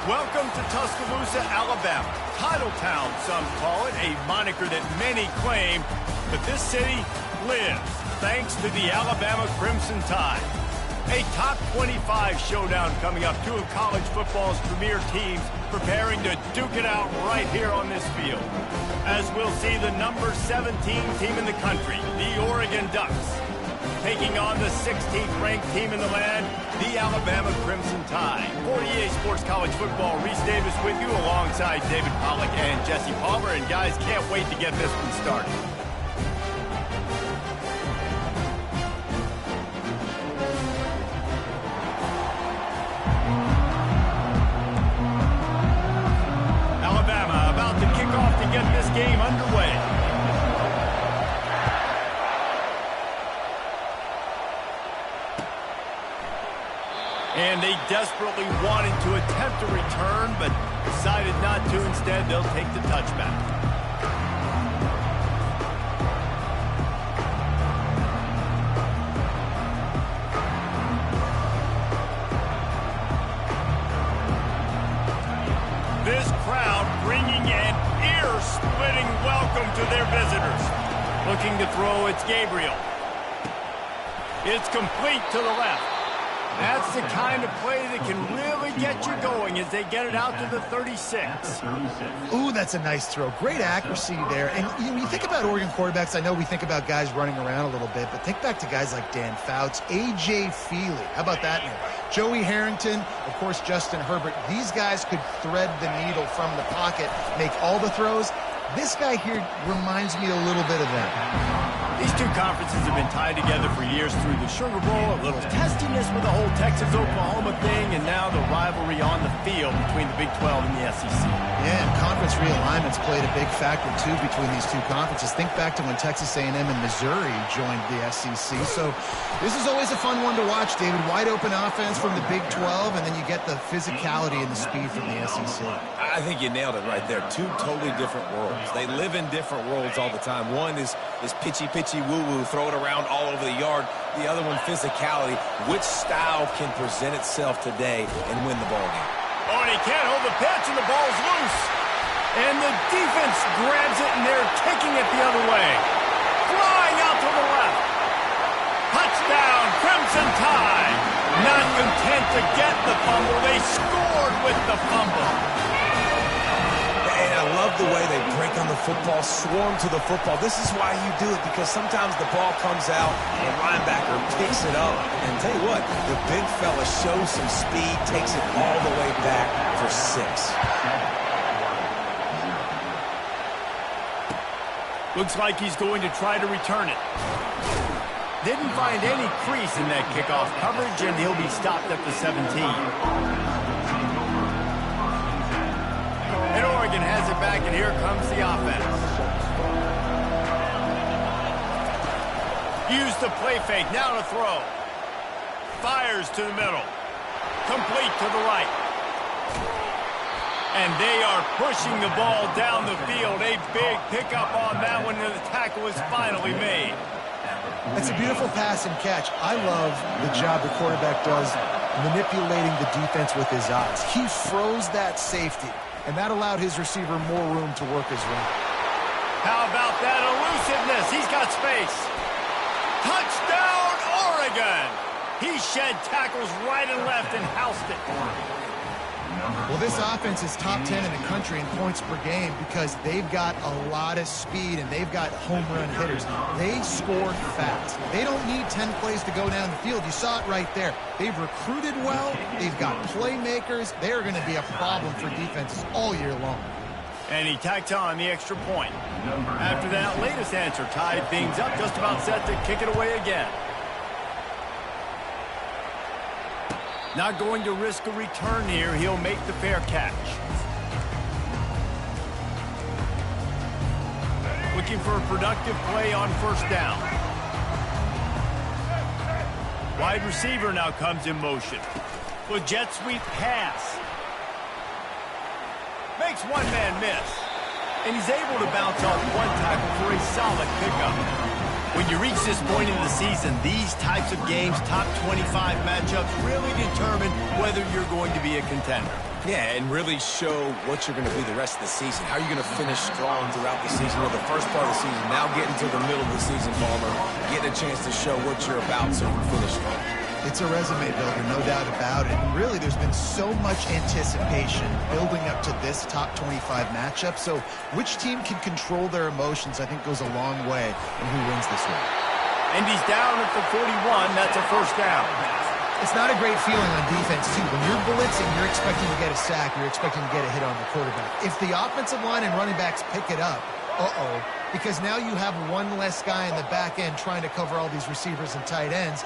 Welcome to Tuscaloosa, Alabama. Title Town, some call it, a moniker that many claim, but this city lives thanks to the Alabama Crimson Tide. A top 25 showdown coming up, two of college football's premier teams preparing to duke it out right here on this field. As we'll see the number 17 team in the country, the Oregon Ducks, taking on the 16th ranked team in the land, the Alabama Crimson Tide. For EA Sports College Football, Reese Davis with you alongside David Pollack and Jesse Palmer. And guys, can't wait to get this one started. Alabama about to kick off to get this game underway. And they desperately wanted to attempt a return, but decided not to. Instead, they'll take the touchback. This crowd bringing an ear-splitting welcome to their visitors. Looking to throw, it's Gabriel. It's complete to the left. That's the kind of play that can really get you going as they get it out to the 36. Ooh, that's a nice throw. Great accuracy there. And when you think about Oregon quarterbacks, I know we think about guys running around a little bit, but think back to guys like Dan Fouts, A.J. Feely. How about that name? Joey Harrington, of course, Justin Herbert. These guys could thread the needle from the pocket, make all the throws. This guy here reminds me a little bit of them. These two conferences have been tied together for years through the Sugar Bowl, a little testiness with the whole Texas-Oklahoma thing, and now the rivalry on the field between the Big 12 and the SEC. Yeah, and conference realignments played a big factor, too, between these two conferences. Think back to when Texas A&M and Missouri joined the SEC. So this is always a fun one to watch, David. Wide-open offense from the Big 12, and then you get the physicality and the speed from the SEC. I think you nailed it right there. Two totally different worlds. They live in different worlds all the time. One is pitchy woo-woo, throw it around all over the yard. The other one, physicality. Which style can present itself today and win the ball game? Oh, and he can't hold the pitch, and the ball's loose. And the defense grabs it, and they're kicking it the other way. Flying out to the left. Touchdown, Crimson Tide. Not content to get the fumble, they scored with the fumble. And I love the way they break on the football, swarm to the football. This is why you do it, because sometimes the ball comes out, the linebacker picks it up. And tell you what, the big fella shows some speed, takes it all the way back for 6. Looks like he's going to try to return it. Didn't find any crease in that kickoff coverage, and he'll be stopped at the 17. And Oregon has it back, and here comes the offense. Use the play fake, now to throw. Fires to the middle. Complete to the right. And they are pushing the ball down the field. A big pickup on that one, and the tackle is finally made. It's a beautiful pass and catch. I love the job the quarterback does manipulating the defense with his eyes. He froze that safety, and that allowed his receiver more room to work his route. How about that elusiveness? He's got space. Touchdown, Oregon! He shed tackles right and left and housed it. Well, this offense is top 10 in the country in points per game because they've got a lot of speed and they've got home run hitters. They score fast. They don't need 10 plays to go down the field. You saw it right there. They've recruited well. They've got playmakers. They're going to be a problem for defenses all year long. And he tacks on the extra point. After that latest answer, tied things up, just about set to kick it away again. Not going to risk a return here. He'll make the fair catch. Looking for a productive play on first down. Wide receiver now comes in motion. With jet sweep pass. Makes one man miss. And he's able to bounce off one tackle for a solid pickup. When you reach this point in the season, these types of games, top 25 matchups, really determine whether you're going to be a contender. Yeah, and really show what you're going to be the rest of the season. How are you going to finish strong throughout the season or the first part of the season? Now getting to the middle of the season, Palmer, getting a chance to show what you're about so you can finish strong. It's a resume builder, no doubt about it. And really, there's been so much anticipation building up to this top 25 matchup. So which team can control their emotions, I think, goes a long way in who wins this one. And he's down at the 41. That's a first down. It's not a great feeling on defense, too. When you're blitzing, you're expecting to get a sack. You're expecting to get a hit on the quarterback. If the offensive line and running backs pick it up, because now you have one less guy in the back end trying to cover all these receivers and tight ends,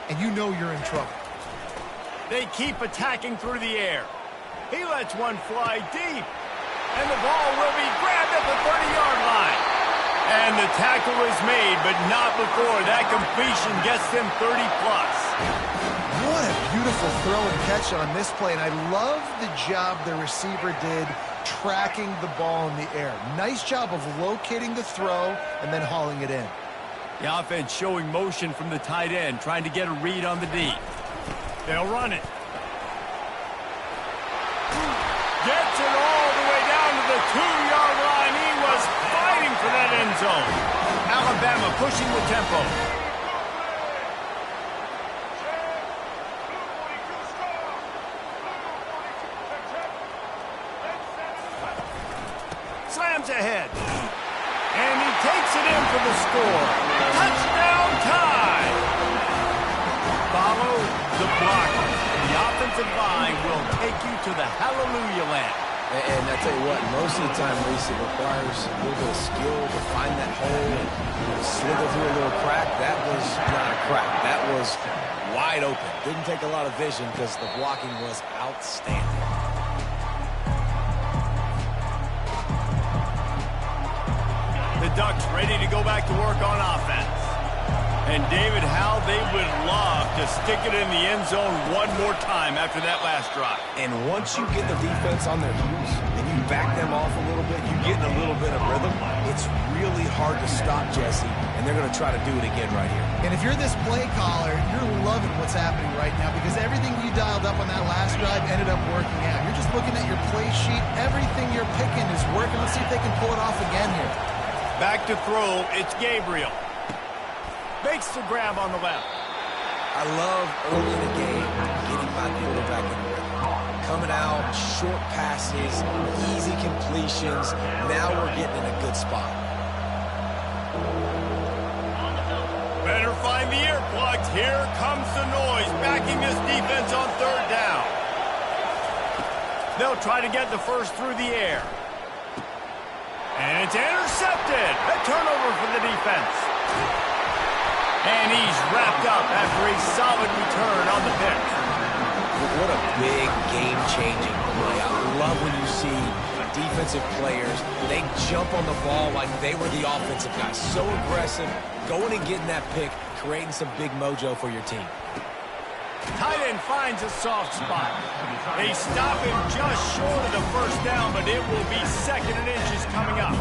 and you know you're in trouble. They keep attacking through the air. He lets one fly deep. And the ball will be grabbed at the 30-yard line. And the tackle is made, but not before that completion gets them 30+. What a beautiful throw and catch on this play, and I love the job the receiver did tracking the ball in the air. Nice job of locating the throw and then hauling it in. The offense showing motion from the tight end, trying to get a read on the D. They'll run it. Gets it all the way down to the 2-yard line. He was fighting for that end zone. Alabama pushing the tempo. Slams ahead. And he takes it in for the score. Touchdown time. Follow the blocker. The offensive line will take you to the hallelujah land. And I tell you what, most of the time, Reese, it requires a little bit of skill to find that hole and slither through a little crack. That was not a crack. That was wide open. Didn't take a lot of vision because the blocking was outstanding. The Ducks ready to go back to work on offense. And David, how they would love to stick it in the end zone one more time after that last drive. And once you get the defense on their heels and you back them off a little bit, you get in a little bit of rhythm, it's really hard to stop Jesse, and they're going to try to do it again right here. And if you're this play caller, you're loving what's happening right now because everything you dialed up on that last drive ended up working out. You're just looking at your play sheet. Everything you're picking is working. Let's see if they can pull it off again here. Back to throw, it's Gabriel. Makes the grab on the left. I love early in the game getting my quarterback in the rhythm. Coming out, short passes, easy completions. Now we're getting in a good spot. Better find the earplugs. Here comes the noise, backing this defense on third down. They'll try to get the first through the air. And it's intercepted. A turnover for the defense. And he's wrapped up after a solid return on the pick. What a big game-changing play. I love when you see defensive players, they jump on the ball like they were the offensive guys. So aggressive, going and getting that pick, creating some big mojo for your team. Tight end finds a soft spot. They stop him just short of the first down, but it will be second and inches coming up.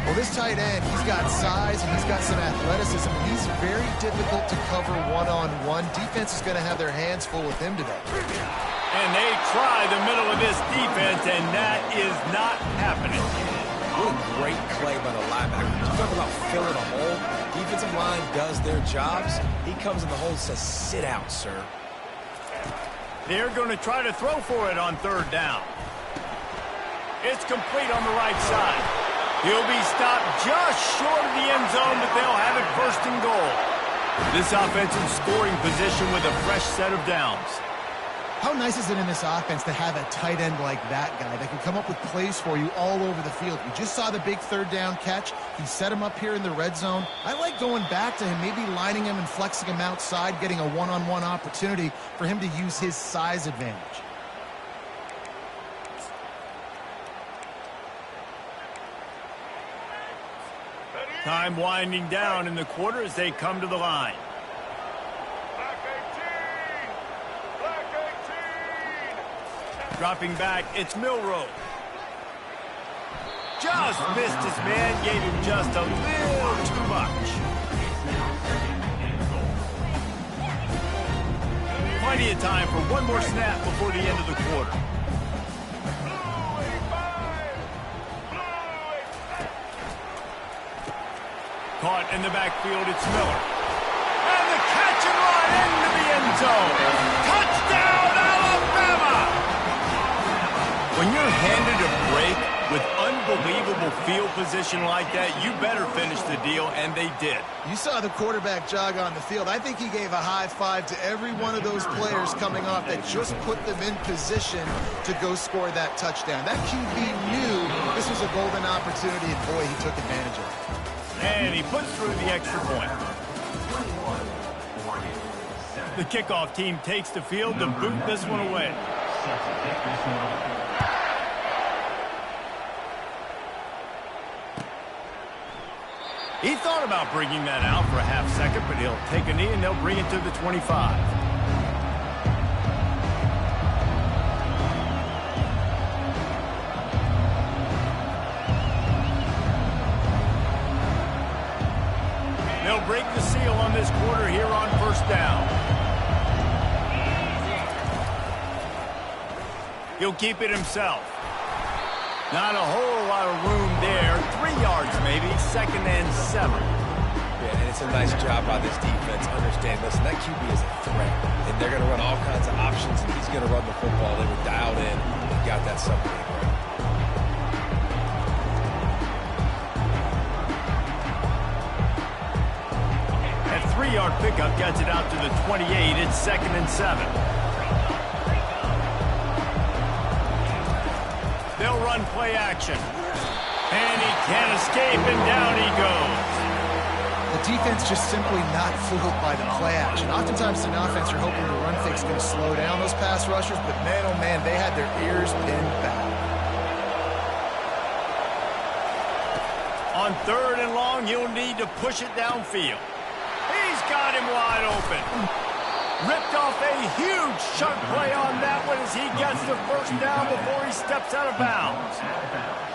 Well, this tight end, he's got size and he's got some athleticism, and he's very difficult to cover one-on-one. Defense is going to have their hands full with him today. And they try the middle of this defense, and that is not happening. What a great play by the linebacker. You talk about filling a hole. Defensive line does their jobs. He comes in the hole and says, sit out, sir. They're going to try to throw for it on third down. It's complete on the right side. He'll be stopped just short of the end zone, but they'll have it first and goal. This offense in scoring position with a fresh set of downs. How nice is it in this offense to have a tight end like that guy that can come up with plays for you all over the field? We just saw the big third down catch. He set him up here in the red zone. I like going back to him, maybe lining him and flexing him outside, getting a one-on-one opportunity for him to use his size advantage. Time winding down in the quarter as they come to the line. Dropping back, it's Milroe. Just missed his man, gave him just a little too much. Plenty of time for one more snap before the end of the quarter. Caught in the backfield, it's Miller. And the catch and run into the end zone. Touchdown, Alabama! When you're handed a break with unbelievable field position like that, you better finish the deal, and they did. You saw the quarterback jog on the field. I think he gave a high five to every one of those players coming off that just put them in position to go score that touchdown. That QB knew this was a golden opportunity, and boy, he took advantage of it. And he puts through the extra point. The kickoff team takes the field to boot this one away. He thought about bringing that out for a half second, but he'll take a knee and they'll bring it to the 25. They'll break the seal on this quarter here on first down. He'll keep it himself. Not a whole lot of room there. 3 yards maybe, 2nd and 7. Yeah, and it's a nice job by this defense. Understand, listen, that QB is a threat. And they're going to run all kinds of options, and he's going to run the football. They were dialed in and got that separated right. That 3-yard pickup gets it out to the 28. It's 2nd and 7. They'll run play action. And he can't escape, and down he goes. The defense just simply not fooled by the play action. Oftentimes in offense, you're hoping the run fake's going to slow down those pass rushers, but man, oh man, they had their ears pinned back. On 3rd and long, you'll need to push it downfield. He's got him wide open. Ripped off a huge chunk play on that one as he gets the first down before he steps out of bounds.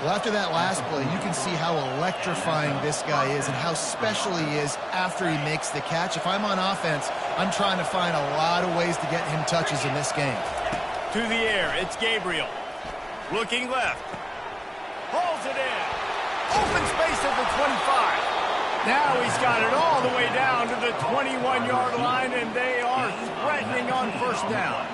Well, after that last play, you can see how electrifying this guy is and how special he is after he makes the catch. If I'm on offense, I'm trying to find a lot of ways to get him touches in this game. To the air, it's Gabriel. Looking left. Hauls it in. Open space at the 25. Now he's got it all the way down to the 21-yard line, and they are threatening on first down.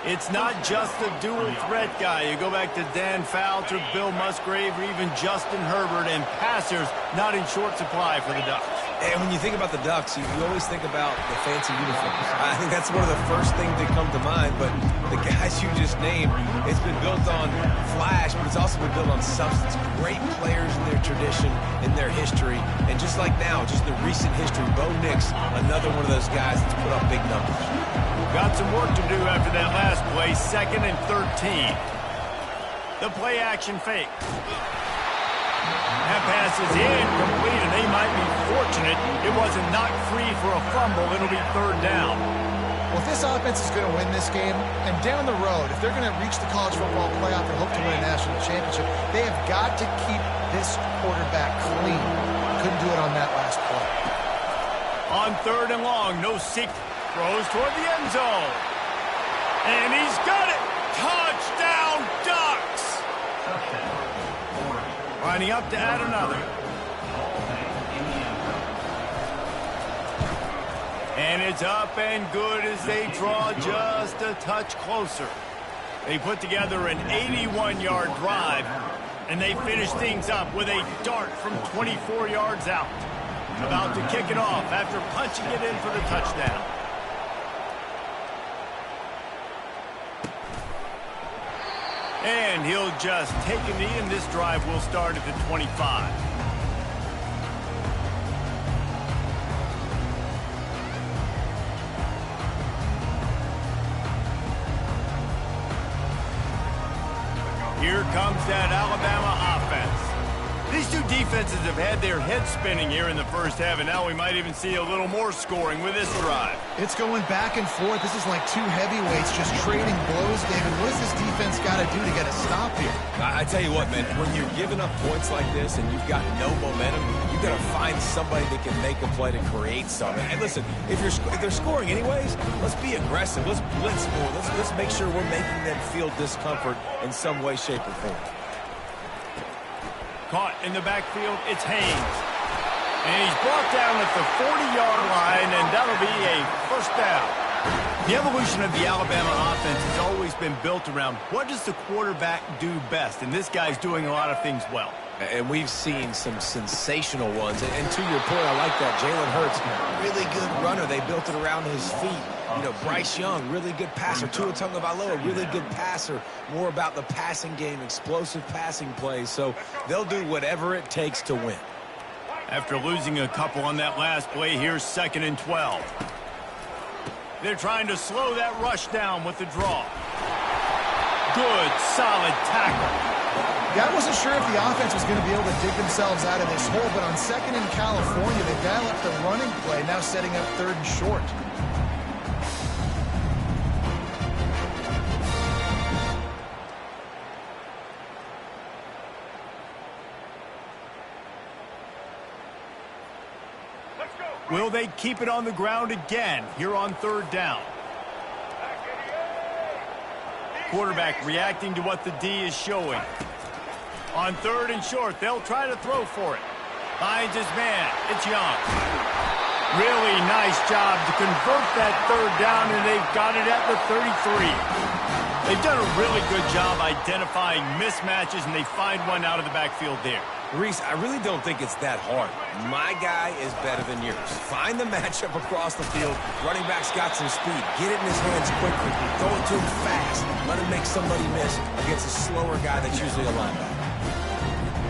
It's not just the dual threat guy. You go back to Dan Fouts or Bill Musgrave or even Justin Herbert, and passers not in short supply for the Ducks. And when you think about the Ducks, you always think about the fancy uniforms. I think that's one of the first things that come to mind, but the guys you just named, it's been built on flash, but it's also been built on substance. Great players in their tradition, in their history, and just like now, just the recent history, Bo Nix, another one of those guys that's put up big numbers. Got some work to do after that last play, 2nd and 13. The play action fake. That pass is incomplete, and they might be fortunate it wasn't knocked free for a fumble. It'll be 3rd down. Well, if this offense is going to win this game, and down the road, if they're going to reach the college football playoff and hope to win a national championship, they have got to keep this quarterback clean. Couldn't do it on that last play. On 3rd and long, no secret. Throws toward the end zone. And he's got it. Touchdown, Ducks. Lining up to add another. And it's up and good as they draw just a touch closer. They put together an 81-yard drive, and they finish things up with a dart from 24 yards out. About to kick it off after punching it in for the touchdown. And he'll just take a knee, and this drive will start at the 25. Here comes that Alabama offense. These two defenses have had their heads spinning here in the first half, and now we might even see a little more scoring with this drive. It's going back and forth. This is like two heavyweights just trading blows, David. What does this defense got to do to get a stop here? I tell you what, man, when you're giving up points like this and you've got no momentum, you've got to find somebody that can make a play to create something. And listen, if they're scoring anyways, let's be aggressive. Let's blitz more. Let's make sure we're making them feel discomfort in some way, shape, or form. Caught in the backfield, it's Haynes. And he's brought down at the 40-yard line, and that'll be a first down. The evolution of the Alabama offense has always been built around what does the quarterback do best, and this guy's doing a lot of things well. And we've seen some sensational ones. And to your point, I like that. Jalen Hurts, really good runner. They built it around his feet. You know, Bryce Young, really good passer. Tua Tagovailoa, really good passer. More about the passing game, explosive passing plays. So they'll do whatever it takes to win. After losing a couple on that last play, here's 2nd and 12. They're trying to slow that rush down with the draw. Good, solid tackle. Yeah, I wasn't sure if the offense was going to be able to dig themselves out of this hole, but on 2nd in California, they dial up the running play, now setting up 3rd and short. Will they keep it on the ground again here on 3rd down? Quarterback reacting to what the D is showing. On 3rd and short, they'll try to throw for it. Finds his man. It's Young. Really nice job to convert that 3rd down, and they've got it at the 33. They've done a really good job identifying mismatches, and they find one out of the backfield there. Reese, I really don't think it's that hard. My guy is better than yours. Find the matchup across the field. Running back's got some speed. Get it in his hands quickly. Throw it to him fast. Let him make somebody miss against a slower guy that's usually a linebacker.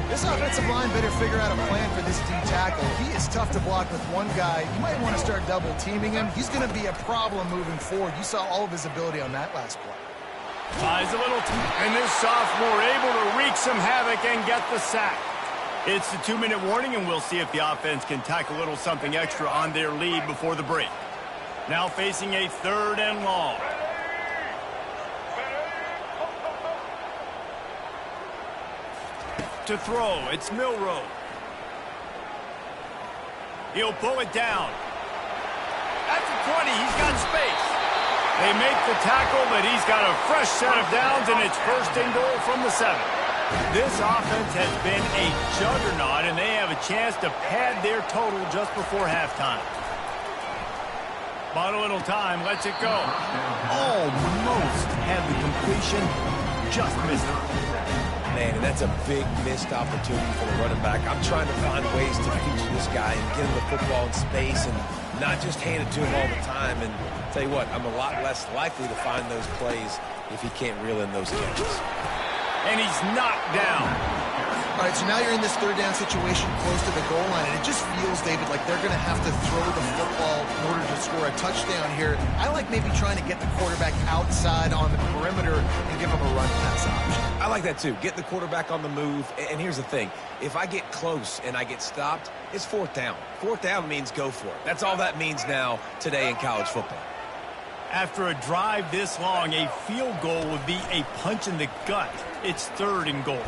This offensive line better figure out a plan for this D tackle. He is tough to block with one guy. You might want to start double teaming him. He's going to be a problem moving forward. You saw all of his ability on that last play. Buys a little, and this sophomore able to wreak some havoc and get the sack. It's the 2-minute warning, and we'll see if the offense can tack a little something extra on their lead before the break. Now facing a 3rd and long. To throw, it's Milroe. He'll pull it down. At the 20, he's got space. They make the tackle, but he's got a fresh set of downs, and it's 1st and goal from the 7. This offense has been a juggernaut, and they have a chance to pad their total just before halftime. Bought a little time, lets it go. Almost had the completion, just missed it. Man, and that's a big missed opportunity for the running back. I'm trying to find ways to feature this guy and get him the football in space and not just hand it to him all the time. And tell you what, I'm a lot less likely to find those plays if he can't reel in those catches. And he's knocked down. All right, so now you're in this 3rd down situation close to the goal line, and it just feels, David, like they're going to have to throw the football in order to score a touchdown here. I like maybe trying to get the quarterback outside on the perimeter and give him a run pass option. I like that too. Get the quarterback on the move. And here's the thing. If I get close and I get stopped, it's 4th down. 4th down means go for it. That's all that means now today in college football. After a drive this long, a field goal would be a punch in the gut. It's 3rd and goal.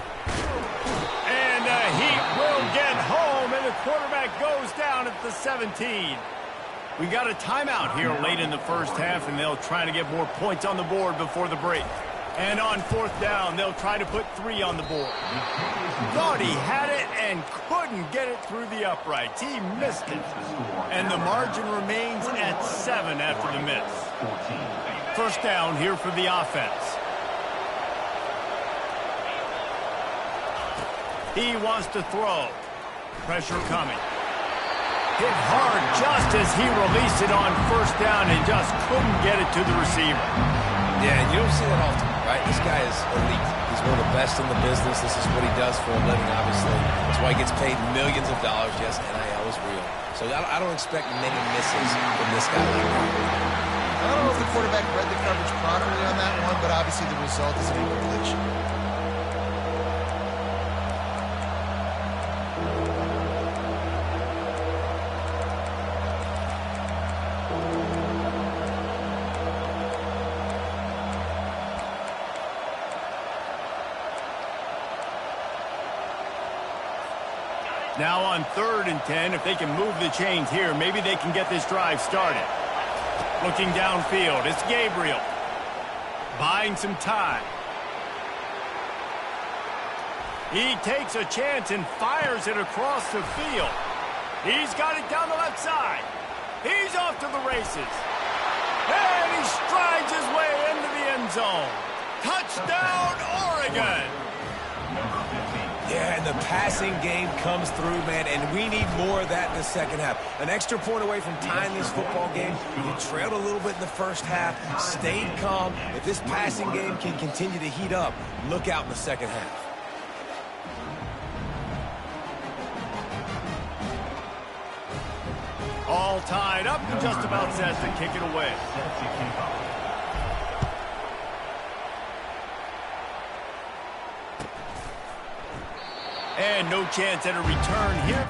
And he will get home, and the quarterback goes down at the 17. We got a timeout here late in the first half, and they'll try to get more points on the board before the break. And on 4th down, they'll try to put 3 on the board. Thought he had it and couldn't get it through the uprights. He missed it. And the margin remains at 7 after the miss. 1st down here for the offense. He wants to throw. Pressure coming. Hit hard just as he released it on 1st down and just couldn't get it to the receiver. Yeah, you don't see that often, right? This guy is elite. He's one of the best in the business. This is what he does for a living, obviously. That's why he gets paid millions of dollars. Yes, NIL is real. So I don't expect many misses from this guy. I don't know if the quarterback read the coverage properly on that one, but obviously the result is an incompletion. Now on 3rd and 10, if they can move the chains here, maybe they can get this drive started. Looking downfield, it's Gabriel. Buying some time. He takes a chance and fires it across the field. He's got it down the left side. He's off to the races. And he strides his way into the end zone. Touchdown, Oregon! Yeah, and the passing game comes through, man, and we need more of that in the second half. An extra point away from tying this football game. You trailed a little bit in the first half, stayed calm. If this passing game can continue to heat up, look out in the second half. All tied up and just about set to kick it away. And no chance at a return here.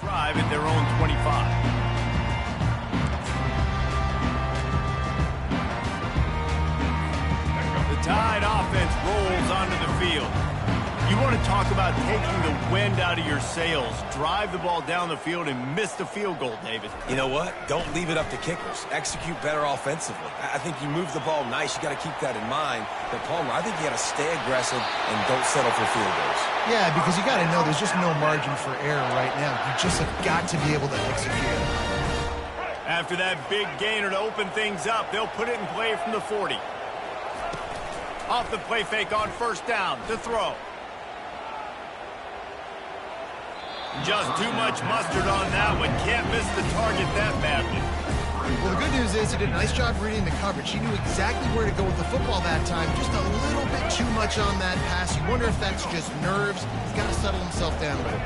Drive at their own 25. The Tide offense rolls onto the field. You want to talk about taking the wind out of your sails. Drive the ball down the field and miss the field goal, David. You know what? Don't leave it up to kickers. Execute better offensively. I think you move the ball nice. You got to keep that in mind. But, Palmer, I think you got to stay aggressive and don't settle for field goals. Yeah, because you got to know there's just no margin for error right now. You just have got to be able to execute. After that big gainer to open things up, they'll put it in play from the 40. Off the play fake on first down to throw. Just too much mustard on that one. Can't miss the target that badly. Well, the good news is he did a nice job reading the coverage. He knew exactly where to go with the football that time. Just a little bit too much on that pass. You wonder if that's just nerves. He's got to settle himself down a little.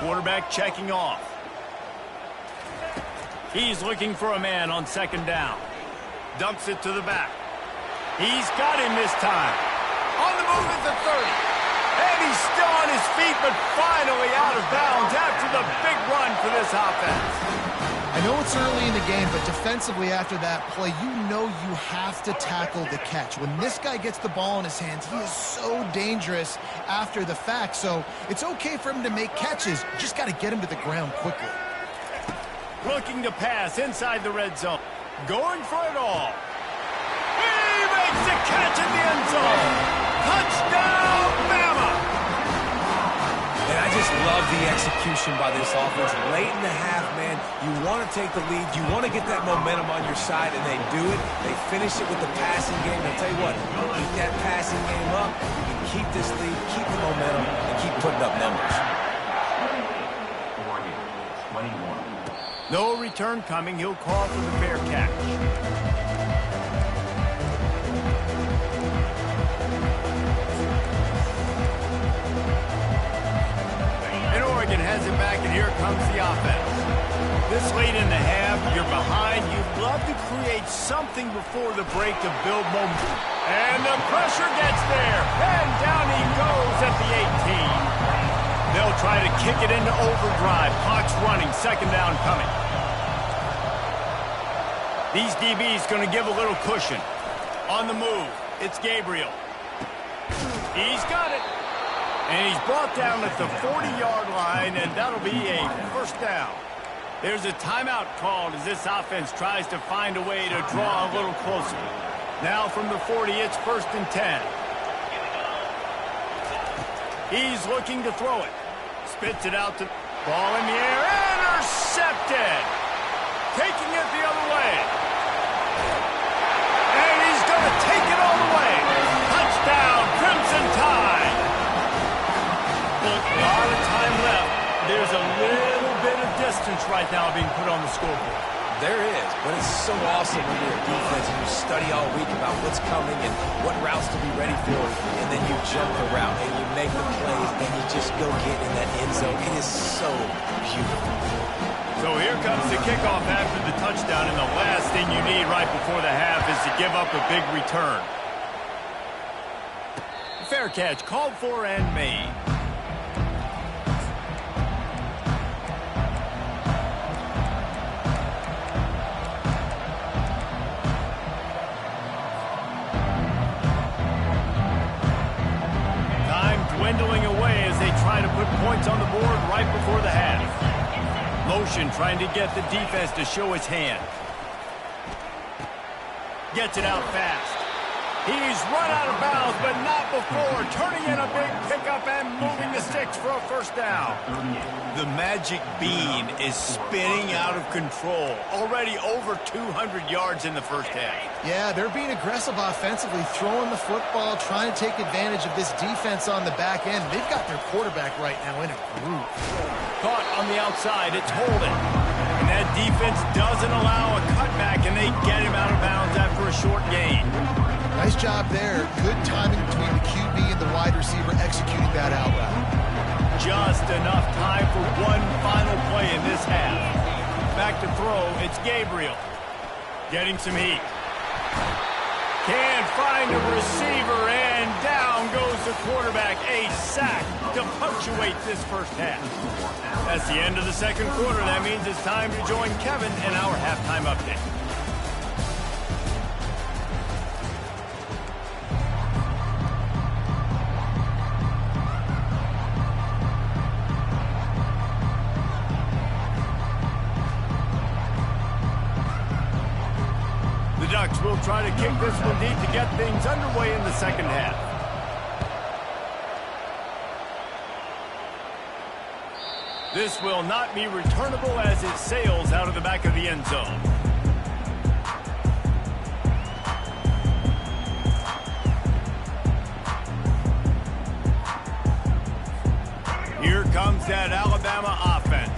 Quarterback checking off. He's looking for a man on second down. Dumps it to the back. He's got him this time. On the move at the 30. And he's still on his feet, but finally out of bounds after the big run for this offense. I know it's early in the game, but defensively after that play, you know you have to tackle the catch. When this guy gets the ball in his hands, he is so dangerous after the fact. So it's okay for him to make catches. Just got to get him to the ground quickly. Looking to pass inside the red zone. Going for it all. He makes the catch in the end zone. Touchdown, Bama! And I just love the execution by this offense. Late in the half, man, you want to take the lead. You want to get that momentum on your side, and they do it. They finish it with the passing game. I'll tell you what, keep that passing game up. You can keep this lead, keep the momentum, and keep putting up numbers. No return coming. He'll call for the fair catch. Oregon has it back, and here comes the offense. This late in the half, you're behind. You'd love to create something before the break to build momentum. And the pressure gets there, and down he goes at the 18. They'll try to kick it into overdrive. Clock's running, second down coming. These DBs going to give a little cushion. On the move, it's Gabriel. He's got it. And he's brought down at the 40-yard line, and that'll be a first down. There's a timeout called as this offense tries to find a way to draw a little closer. Now from the 40, it's first and 10. He's looking to throw it. Spits it out to ball in the air. Intercepted. Taking it the other way. And he's going to take it all the way. Touchdown, Crimson Tide. Well, a lot of time left. There's a little bit of distance right now being put on the scoreboard. there is, but it's so awesome when you're a defense and you study all week about what's coming and what routes to be ready for, and then you jump the route and you make the plays and you just go get in that end zone. It is so beautiful. So here comes the kickoff after the touchdown, and the last thing you need right before the half is to give up a big return. Fair catch, called for and made. Dwindling away as they try to put points on the board right before the half. Motion trying to get the defense to show his hand. Gets it out fast. He's run out of bounds, but not before turning in a big pickup and moving the sticks for a first down. The magic bean is spinning out of control. Already over 200 yards in the first half. Yeah, they're being aggressive offensively, throwing the football, trying to take advantage of this defense on the back end. They've got their quarterback right now in a groove. Caught on the outside, it's holding. And that defense doesn't allow a cutback, and they get him out of bounds after a short gain. Nice job there. Good timing between the QB and the wide receiver executing that out route. Just enough time for one final play in this half. Back to throw, it's Gabriel. Getting some heat. Can't find a receiver, and down goes the quarterback. A sack to punctuate this first half. That's the end of the second quarter. That means it's time to join Kevin in our halftime update. Ducks will try to kick this one deep to get things underway in the second half. This will not be returnable as it sails out of the back of the end zone. Here comes that Alabama offense.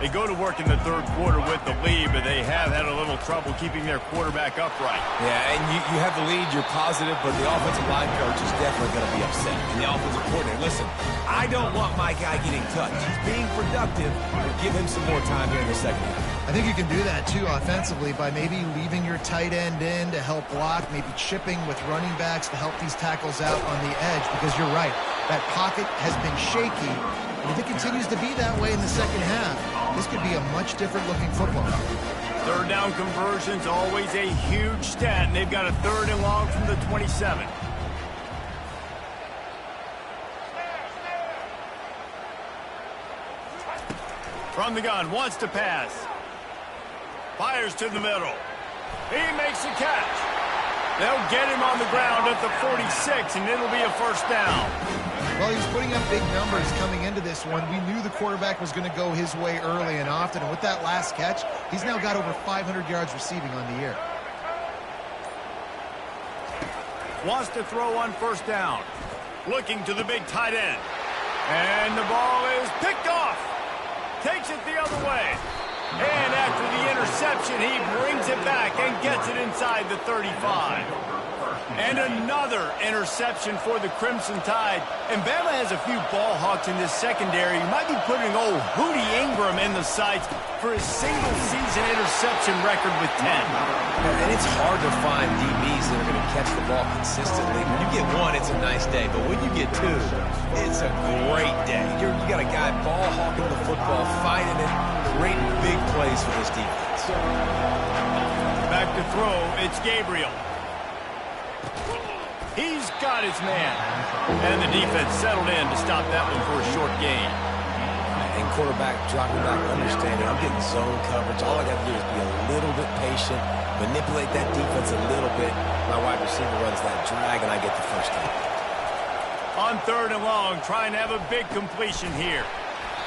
They go to work in the third quarter with the lead, but they have had a little trouble keeping their quarterback upright. Yeah, and you have the lead, you're positive, but the offensive line coach is definitely going to be upset. And the offensive coordinator, listen, I don't want my guy getting touched. He's being productive, but give him some more time here in the second half. I think you can do that, too, offensively, by maybe leaving your tight end in to help block, maybe chipping with running backs to help these tackles out on the edge, because you're right, that pocket has been shaky, and if it continues to be that way in the second half, this could be a much different-looking football. Third down conversion's always a huge stat, and they've got a third and long from the 27. From the gun, wants to pass. Fires to the middle. He makes the catch. They'll get him on the ground at the 46, and it'll be a first down. Well, he was putting up big numbers coming into this one. We knew the quarterback was going to go his way early and often, and with that last catch, he's now got over 500 yards receiving on the year. Wants to throw on first down. Looking to the big tight end. And the ball is picked off. Takes it the other way. And after the interception, he brings it back and gets it inside the 35. And another interception for the Crimson Tide. And Bama has a few ball hawks in this secondary. You might be putting old Hootie Ingram in the sights for his single-season interception record with 10. And it's hard to find DBs that are going to catch the ball consistently. When you get one, it's a nice day. But when you get two, it's a great day. You got a guy ball hawking the football, finding it, creating big plays for this defense. Back to throw, it's Gabriel. He's got his man. And the defense settled in to stop that one for a short gain. And quarterback dropping back, understanding I'm getting zone coverage. All I got to do is be a little bit patient, manipulate that defense a little bit. My wide receiver runs that drag, and I get the first down. On third and long, trying to have a big completion here.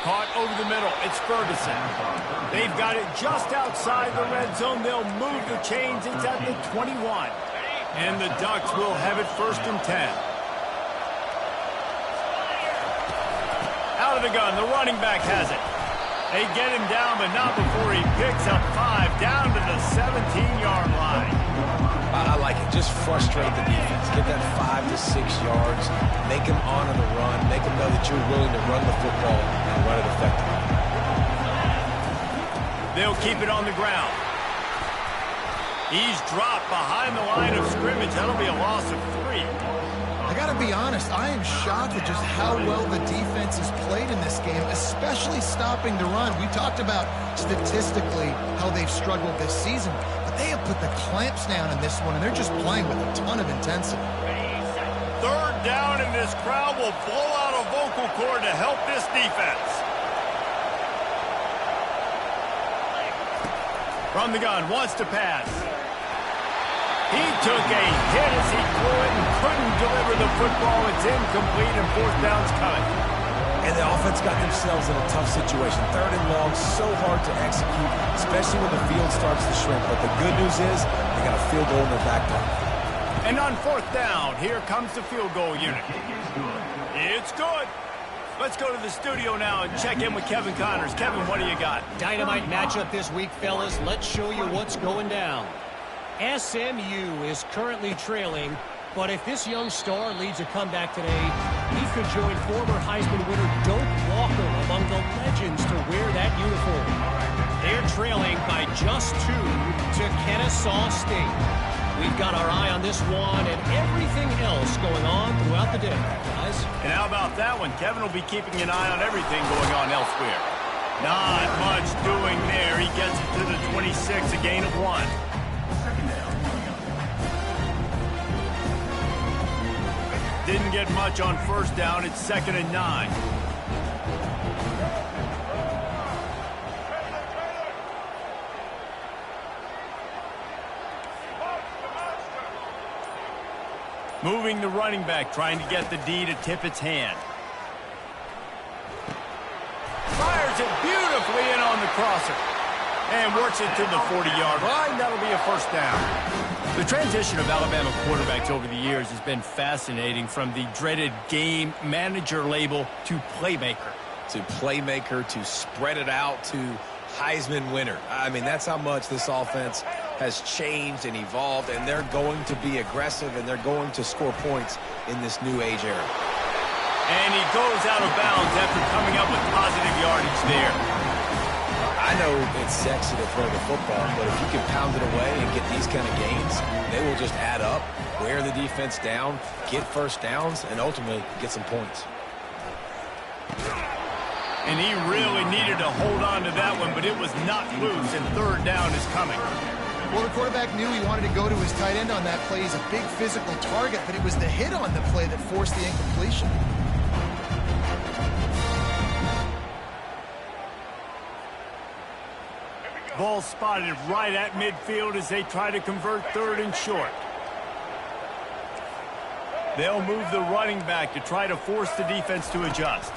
Caught over the middle. It's Ferguson. They've got it just outside the red zone. They'll move the chains. It's at the 21. And the Ducks will have it first and 10. Out of the gun. The running back has it. They get him down, but not before he picks up 5 down to the 17-yard line. I like it. Just frustrate the defense. Get that 5 to 6 yards. Make them honor the run. Make them know that you're willing to run the football and run it effectively. They'll keep it on the ground. He's dropped behind the line of scrimmage. That'll be a loss of 3. I got to be honest, I am shocked at just how well the defense has played in this game, especially stopping the run. We talked about statistically how they've struggled this season, but they have put the clamps down in this one, and they're just playing with a ton of intensity. 3rd down, and this crowd will blow out a vocal cord to help this defense. From the gun, wants to pass. He took a hit as he threw it and couldn't deliver the football. It's incomplete, and 4th down's coming. And the offense got themselves in a tough situation. 3rd and long, so hard to execute, especially when the field starts to shrink. But the good news is they got a field goal in their back pocket. And on 4th down, here comes the field goal unit. It's good. Let's go to the studio now and check in with Kevin Connors. Kevin, what do you got? Dynamite matchup this week, fellas. Let's show you what's going down. SMU is currently trailing, but if this young star leads a comeback today, he could join former Heisman winner Doak Walker among the legends to wear that uniform. They're trailing by just 2 to Kennesaw State. We've got our eye on this one and everything else going on throughout the day, guys. And how about that one? Kevin will be keeping an eye on everything going on elsewhere. Not much doing there. He gets it to the 26, a gain of 1. Didn't get much on 1st down. It's 2nd and 9. Moving the running back, trying to get the D to tip its hand. Fires it beautifully in on the crosser. And works it to the 40-yard line. That'll be a 1st down. The transition of Alabama quarterbacks over the years has been fascinating, from the dreaded game manager label to playmaker. To playmaker, to spread it out, to Heisman winner. I mean, that's how much this offense has changed and evolved, and they're going to be aggressive, and they're going to score points in this new age era. And he goes out of bounds after coming up with positive yardage there. I know it's sexy to throw the football, but if you can pound it away and get these kind of gains, they will just add up, wear the defense down, get 1st downs, and ultimately get some points. And he really needed to hold on to that one, but it was not loose, and 3rd down is coming. Well, the quarterback knew he wanted to go to his tight end on that play. He's a big physical target, but it was the hit on the play that forced the incompletion. Ball spotted right at midfield as they try to convert 3rd and short. They'll move the running back to try to force the defense to adjust.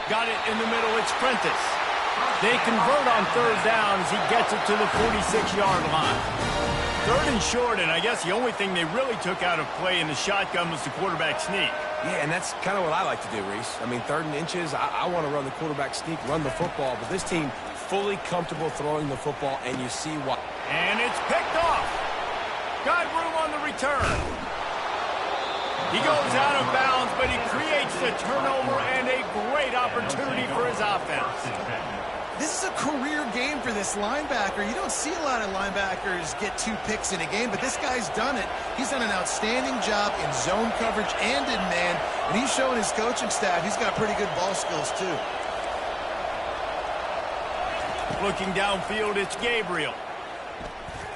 Got it in the middle. It's Prentice. They convert on 3rd down as he gets it to the 46-yard line. 3rd and short, and I guess the only thing they really took out of play in the shotgun was the quarterback sneak. Yeah, and that's kind of what I like to do, Reese. I mean, 3rd and inches, I want to run the quarterback sneak, run the football, but this team fully comfortable throwing the football, and you see why. And it's picked off. Got room on the return. He goes out of bounds, but he creates the turnover and a great opportunity for his offense. This is a career game for this linebacker. You don't see a lot of linebackers get 2 picks in a game, but this guy's done it. He's done an outstanding job in zone coverage and in man, and he's showing his coaching staff he's got pretty good ball skills too. Looking downfield, it's Gabriel.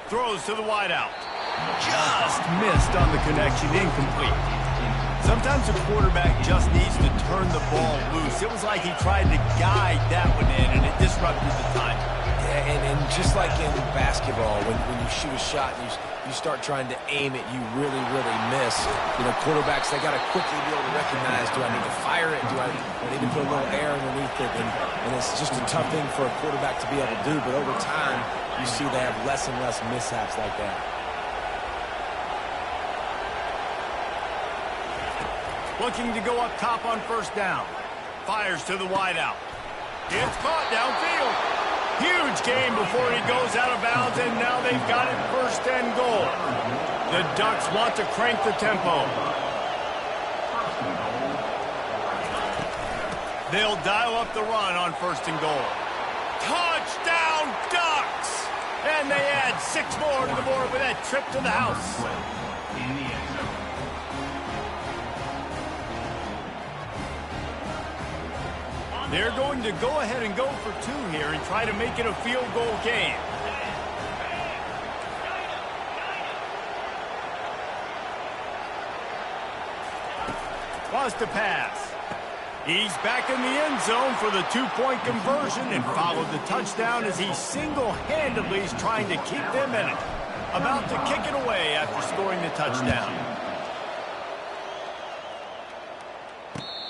Throws to the wideout. Just missed on the connection, incomplete. Sometimes a quarterback just needs to turn the ball loose. It was like he tried to guide that one in, and it disrupted the time. Yeah, and just like in basketball, when you shoot a shot and you start trying to aim it, you really, really miss. You know, quarterbacks, they got to quickly be able to recognize, do I need to fire it? Do I need to put a little air underneath it? And it's just a tough thing for a quarterback to be able to do, but over time, you see they have less and less mishaps like that. Looking to go up top on 1st down. Fires to the wideout. It's caught downfield. Huge gain before he goes out of bounds, and now they've got it 1st and goal. The Ducks want to crank the tempo. They'll dial up the run on 1st and goal. Touchdown, Ducks! And they add 6 more to the board with that trip to the house. They're going to go ahead and go for 2 here and try to make it a field goal game. Wants to pass. He's back in the end zone for the 2-point conversion and followed the touchdown as he single-handedly is trying to keep them in it. About to kick it away after scoring the touchdown.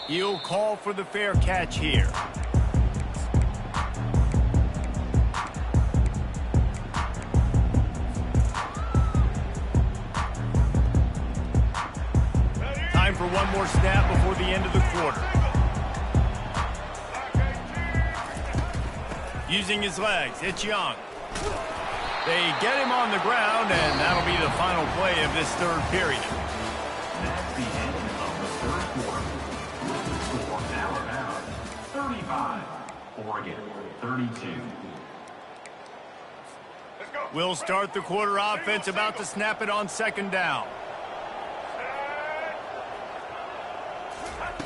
He'll call for the fair catch here. Time for one more snap before the end of the quarter. Using his legs, it's Young. They get him on the ground, and that'll be the final play of this 3rd period. That's the end of the 3rd quarter. With the score Alabama 35, Oregon 32. We'll start the quarter offense, about to snap it on 2nd down.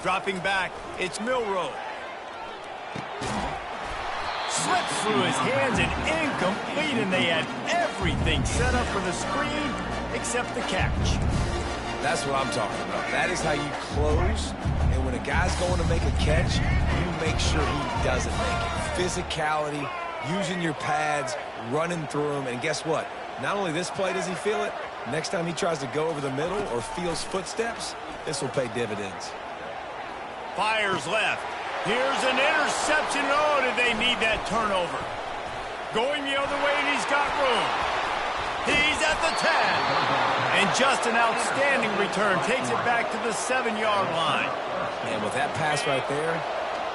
Dropping back, it's Milroe. Slips through his hands and incomplete, and they had everything set up for the screen except the catch. That's what I'm talking about. That is how you close, and when a guy's going to make a catch, you make sure he doesn't make it. Physicality, using your pads, running through them, and guess what? Not only this play does he feel it, next time he tries to go over the middle or feels footsteps, this will pay dividends. Fires left. Here's an interception. Oh, did they need that turnover? Going the other way, and he's got room. He's at the 10. And just an outstanding return. Takes it back to the 7-yard line. And with that pass right there,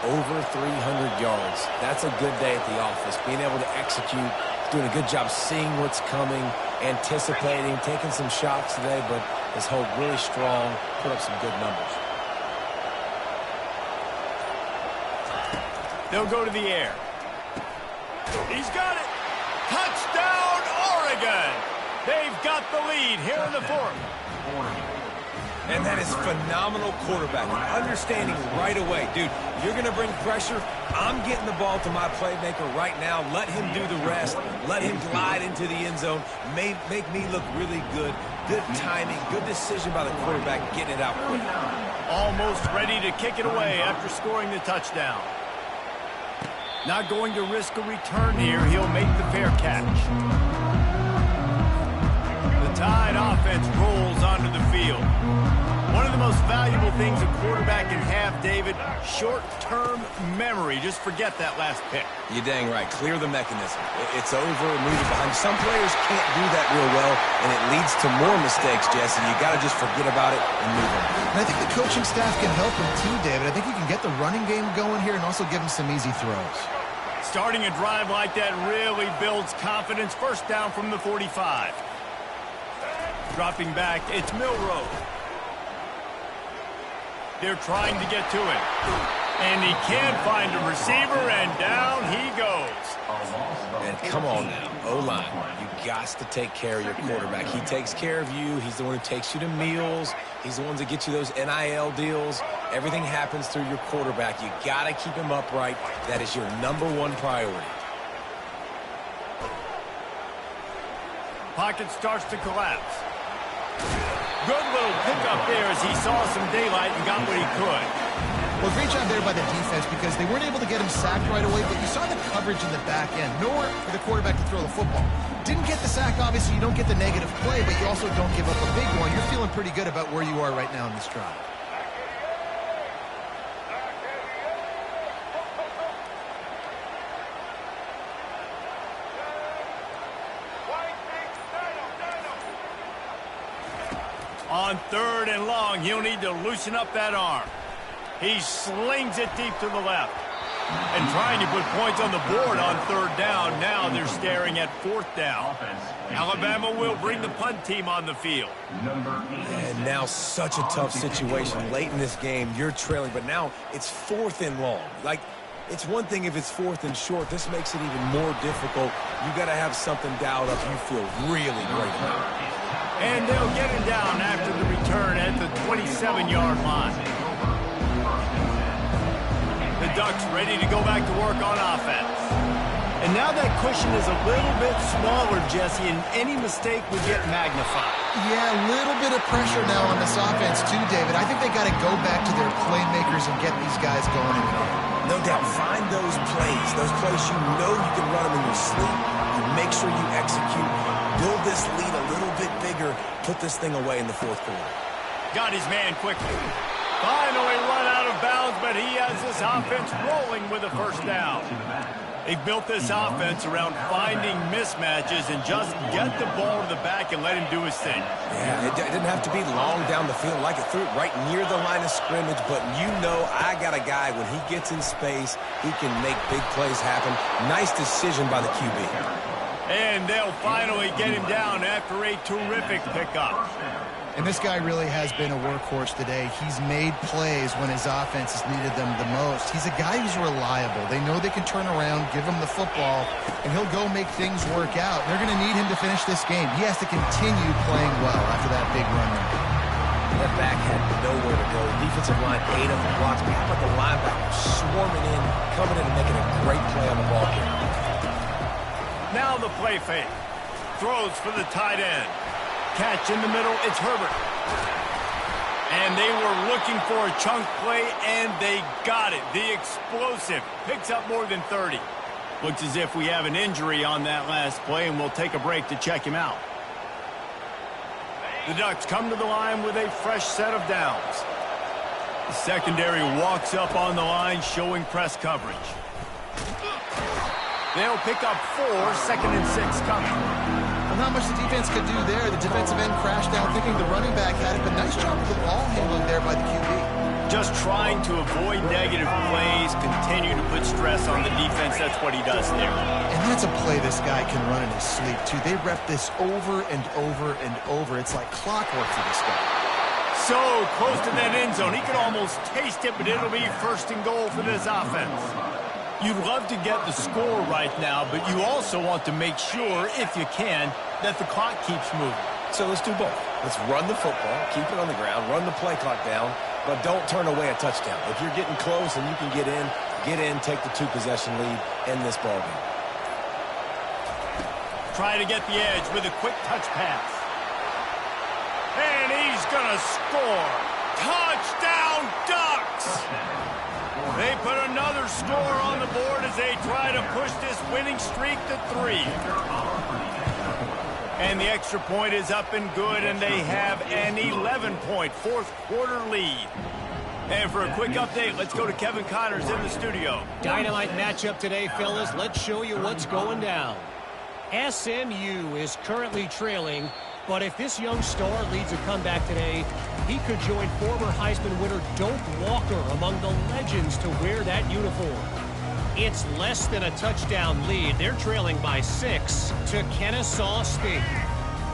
over 300 yards. That's a good day at the office. Being able to execute, doing a good job seeing what's coming, anticipating, taking some shots today, but has held really strong, put up some good numbers. They'll go to the air. He's got it. Touchdown, Oregon. They've got the lead here in the 4th. And that is phenomenal quarterbacking. Understanding right away, dude, you're going to bring pressure. I'm getting the ball to my playmaker right now. Let him do the rest. Let him glide into the end zone. Make me look really good. Good timing, good decision by the quarterback, getting it out quick. Almost ready to kick it away after scoring the touchdown. Not going to risk a return here. He'll make the fair catch. The Tide offense rolls onto the field. One of the most valuable things a quarterback can have, David, short-term memory. Just forget that last pick. You're dang right. Clear the mechanism. It's over, move it behind. Some players can't do that real well, and it leads to more mistakes, Jesse. You got to just forget about it and move on. And I think the coaching staff can help him too, David. I think you can get the running game going here and also give him some easy throws. Starting a drive like that really builds confidence. 1st down from the 45. Dropping back, it's Milroe. They're trying to get to him. And he can't find a receiver, and down he goes. And come on now, O-line. You got to take care of your quarterback. He takes care of you. He's the one who takes you to meals. He's the one that gets you those NIL deals. Everything happens through your quarterback. You got to keep him upright. That is your #1 priority. Pocket starts to collapse. Good little pickup there as he saw some daylight and got what he could. Well, great job there by the defense because they weren't able to get him sacked right away, but you saw the coverage in the back end. Nowhere for the quarterback to throw the football. Didn't get the sack, obviously. You don't get the negative play, but you also don't give up a big one. You're feeling pretty good about where you are right now in this drive. On 3rd and long, he'll need to loosen up that arm. He slings it deep to the left. And trying to put points on the board on third down. Now they're staring at fourth down. Alabama will bring the punt team on the field. And now such a tough situation. Late in this game, you're trailing, but now it's 4th and long. Like, it's one thing if it's 4th and short. This makes it even more difficult. You got to have something dialed up you feel really great about. And they'll get him down after the return at the 27-yard line. The Ducks ready to go back to work on offense. And now that cushion is a little bit smaller, Jesse, and any mistake would get magnified. Yeah, a little bit of pressure now on this offense too, David. I think they got to go back to their playmakers and get these guys going in the game. No doubt. Find those plays you know you can run them in your sleep. You make sure you execute. Build this lead a little bit bigger. Put this thing away in the 4th quarter. Got his man quickly. Finally run out of bounds, but he has this offense rolling with a first down. They built this offense around finding mismatches and just get the ball to the back and let him do his thing. Yeah, it didn't have to be long down the field. Like it threw it right near the line of scrimmage, but you know I got a guy, when he gets in space, he can make big plays happen. Nice decision by the QB. And they'll finally get him down after a terrific pickup. And this guy really has been a workhorse today. He's made plays when his offense has needed them the most. He's a guy who's reliable. They know they can turn around, give him the football, and he'll go make things work out. They're going to need him to finish this game. He has to continue playing well after that big run. That back had nowhere to go. Defensive line ate up the blocks. But how about the linebacker swarming in, coming in and making a great play on the ball game? Now the play fake. Throws for the tight end. Catch in the middle, it's Herbert. And they were looking for a chunk play, and they got it. The explosive picks up more than 30. Looks as if we have an injury on that last play, and we'll take a break to check him out. The Ducks come to the line with a fresh set of downs. The secondary walks up on the line, showing press coverage. They'll pick up 4, 2nd and 6 coming. Not much the defense could do there. The defensive end crashed down thinking the running back had it, but nice job with the ball handling there by the QB. Just trying to avoid negative plays, continue to put stress on the defense. That's what he does there. And that's a play this guy can run in his sleep, too. They rep this over and over and over. It's like clockwork for this guy. So close to that end zone. He could almost taste it, but it'll be 1st and goal for this offense. You'd love to get the score right now, but you also want to make sure, if you can, that the clock keeps moving. So let's do both. Let's run the football, keep it on the ground, run the play clock down, but don't turn away a touchdown. If you're getting close and you can get in, take the 2-possession lead, end this ball game. Try to get the edge with a quick touch pass. And he's going to score. Touchdown, Ducks! They put another score on the board as they try to push this winning streak to 3. And the extra point is up and good, and they have an 11-point 4th quarter lead. And for a quick update, let's go to Kevin Connors in the studio. Dynamite matchup today, fellas. Let's show you what's going down. SMU is currently trailing, but if this young star leads a comeback today, he could join former Heisman winner Doak Walker among the legends to wear that uniform. It's less than a touchdown lead. They're trailing by 6 to Kennesaw State.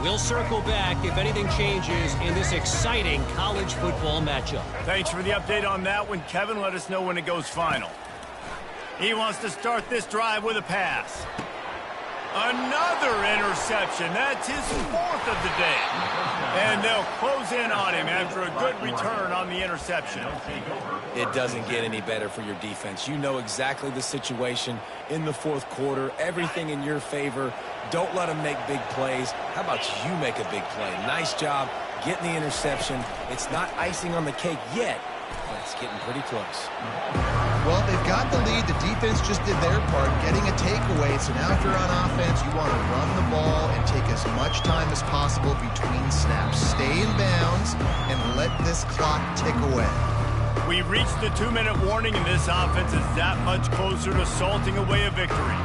We'll circle back if anything changes in this exciting college football matchup. Thanks for the update on that one, Kevin. Let us know when it goes final. He wants to start this drive with a pass. Another interception. That's his 4th of the day. And they'll close in on him after a good return on the interception. It doesn't get any better for your defense. You know exactly the situation in the 4th quarter. Everything in your favor. Don't let them make big plays. How about you make a big play? Nice job getting the interception. It's not icing on the cake yet, but it's getting pretty close. Well, they've got the lead. The defense just did their part, getting a takeaway. So now if you're on offense, you want to run the ball and take as much time as possible between snaps. Stay in bounds and let this clock tick away. We reached the 2-minute warning, and this offense is that much closer to salting away a victory.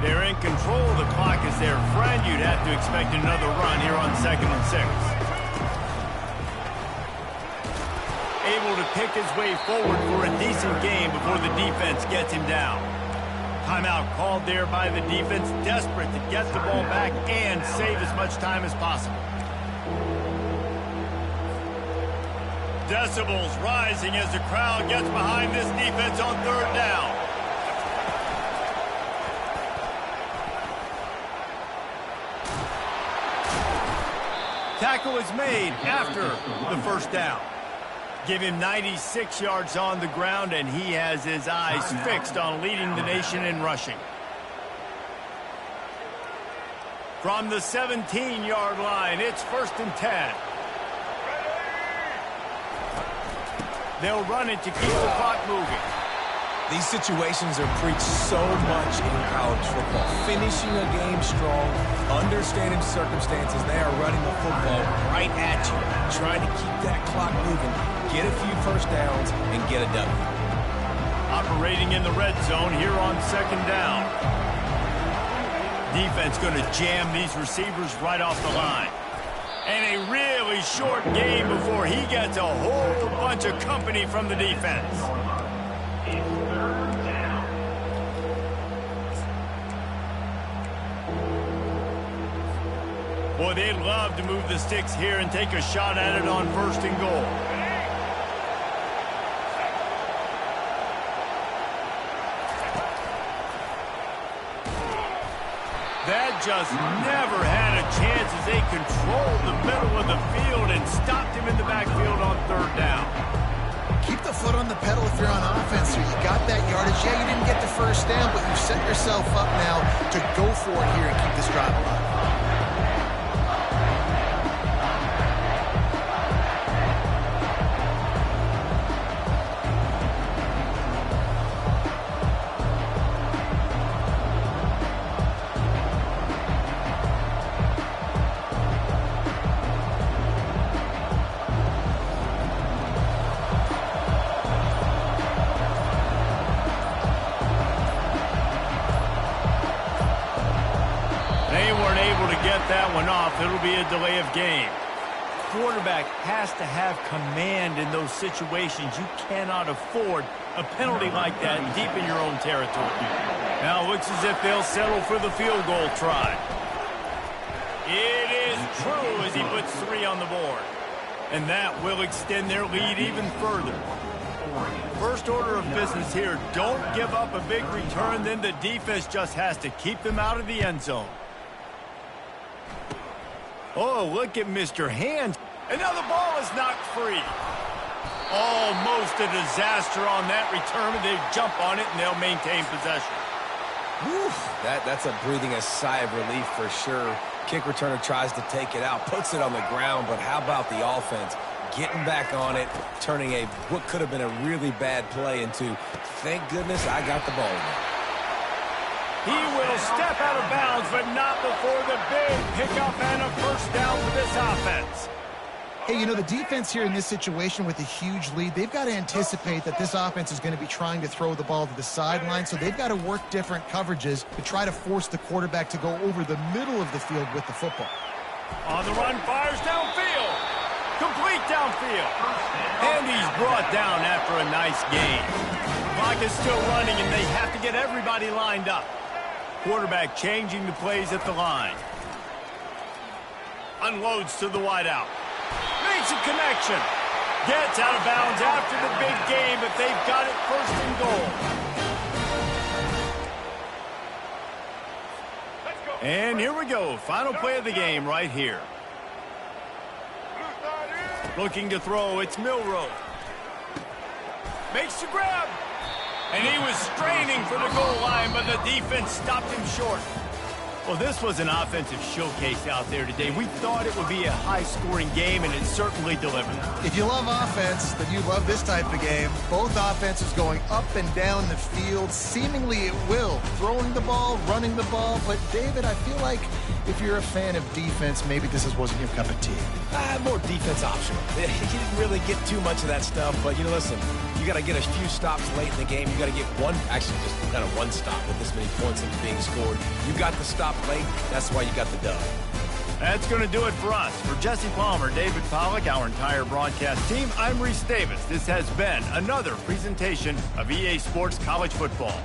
They're in control. The clock is their friend. You'd have to expect another run here on 2nd and 6. able to pick his way forward for a decent game before the defense gets him down. Timeout called there by the defense, desperate to get the ball back and save as much time as possible. Decibels rising as the crowd gets behind this defense on third down. Tackle is made after the first down. Give him 96 yards on the ground, and he has his eyes fixed on leading the nation in rushing. From the 17-yard line, it's 1st and 10. They'll run it to keep the clock moving. These situations are preached so much in college football. Finishing a game strong, understanding circumstances. They are running the football right at you, trying to keep that clock moving, get a few first downs, and get a W. Operating in the red zone here on 2nd down. Defense going to jam these receivers right off the line. And a really short game before he gets a whole bunch of company from the defense. Boy, they'd love to move the sticks here and take a shot at it on 1st and goal. That just never had a chance as they controlled the middle of the field and stopped him in the backfield on 3rd down. Keep the foot on the pedal if you're on offense. So you got that yardage. Yeah, you didn't get the first down, but you set yourself up now to go for it here and keep this drive alive. That one off. It'll be a delay of game. Quarterback has to have command in those situations. You cannot afford a penalty like that deep in your own territory. Now it looks as if they'll settle for the field goal try. It is true as he puts 3 on the board. And that will extend their lead even further. First order of business here, don't give up a big return, then the defense just has to keep them out of the end zone. Oh, look at Mr. Hands. And now the ball is knocked free. Almost a disaster on that return. They jump on it, and they'll maintain possession. Whew, that's a breathing a sigh of relief for sure. Kick returner tries to take it out, puts it on the ground, but how about the offense? Getting back on it, turning what could have been a really bad play into, thank goodness I got the ball. He will step out of bounds, but not before the big pickup and a first down for this offense. Hey, you know, the defense here in this situation with a huge lead, they've got to anticipate that this offense is going to be trying to throw the ball to the sideline, so they've got to work different coverages to try to force the quarterback to go over the middle of the field with the football. On the run, fires downfield. Complete downfield. And he's brought down after a nice gain. Clock is still running, and they have to get everybody lined up. Quarterback changing the plays at the line. Unloads to the wideout. Makes a connection. Gets out of bounds after the big game, but they've got it 1st and goal. And here we go. Final play of the game right here. Looking to throw. It's Milroe. Makes the grab. And he was straining for the goal line, but the defense stopped him short. Well, this was an offensive showcase out there today. We thought it would be a high-scoring game, and it certainly delivered. If you love offense, then you love this type of game. Both offenses going up and down the field, seemingly at will. Throwing the ball, running the ball. But, David, I feel like if you're a fan of defense, maybe this wasn't your cup of tea. More defense optional. He didn't really get too much of that stuff, but, listen, you got to get a few stops late in the game. You got to get just kind of one stop with this many points being scored. You got the stop late. That's why you got the dub. That's going to do it for us. For Jesse Palmer, David Pollack, our entire broadcast team, I'm Reese Davis. This has been another presentation of EA Sports College Football.